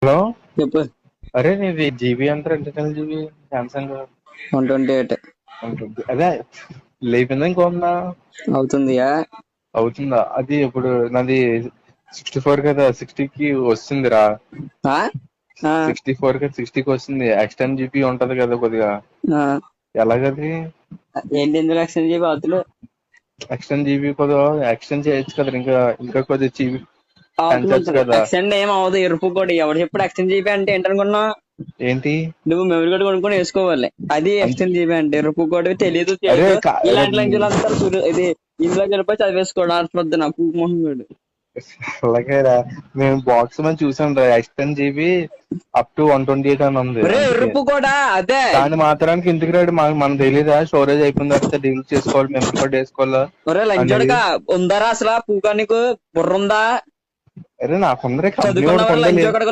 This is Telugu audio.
హలో. చెప్పు. అరే నీది జీబీ అంటారు ఇంటర్నల్ జీబీ సామ్సంగ్ 128 ఉంటుంది అదే లేపిందా ఇంకోందా అవుతుందియా. అవుతుందా? అది ఇప్పుడు నాది 64 కదా, 60కి వస్తుందిరా. ఆ? ఆ, 64 కదా, 60కి వస్తుంది. ఎక్స్టెండ్ జీబీ ఉంటది కదా కొద్దిగా. ఆ. ఎలాగది ఏంటి ఇందులో ఎక్స్చేంజ్ చెప్పి అవుతులు ఎక్స్టెండ్ జీబీ కొద్దిగా ఎక్స్టెండ్ చేయొచ్చు కదా, ఇంకా ఇంకా కొద్దిగా జీబీ పెంచొచ్చు అవుతుంది. కదా. ఎక్స్టెండ్ ఏం అవ్వదు. ఎరుపు కూడా ఎవడు ఎప్పుడు ఎక్స్టెండ్ జీబీ అంటే ఏంటనుకున్నావు? ఏంటి నువ్వు మెమరీ కార్డు కొనుక్కొని వేసుకోవాలి. అది ఎక్స్టెండ్ జీబీ అంటే ఎరుపు కూడా తెలియదు అరే చేయదు. ఇలాంటి లంచులు అంతా ఇది ఇందులో వెళ్ళిపోయి చదివేసుకోవడం అర్థం నా పూకు మొహం గాడు. అలాగే రా, నేను బాక్స్ మీద చూసాను రా, ఎక్స్టెండ్ జీబీ అప్ టు 128 అని ఉంది. ఒరే అందుకే ఎరుపు కూడా అదే. దాని మాత్రానికి ఇంటికి రాడు. మనకు తెలీదా స్టోరేజ్ అయిపోయిన తర్వాత డిలీట్ చేసుకోవాలి, మెమరీ కార్డ్ వేసుకోవాలా ఒరే అనేది? లంచోడుగా ఉందారా అసలు పూకా నీకు బుర్ర ఉందా? అరే నాకుందరే, కంపెనీ వాడికి చదువుకున్నవారు ఉందా లంచ్ లేదు? ఒకటి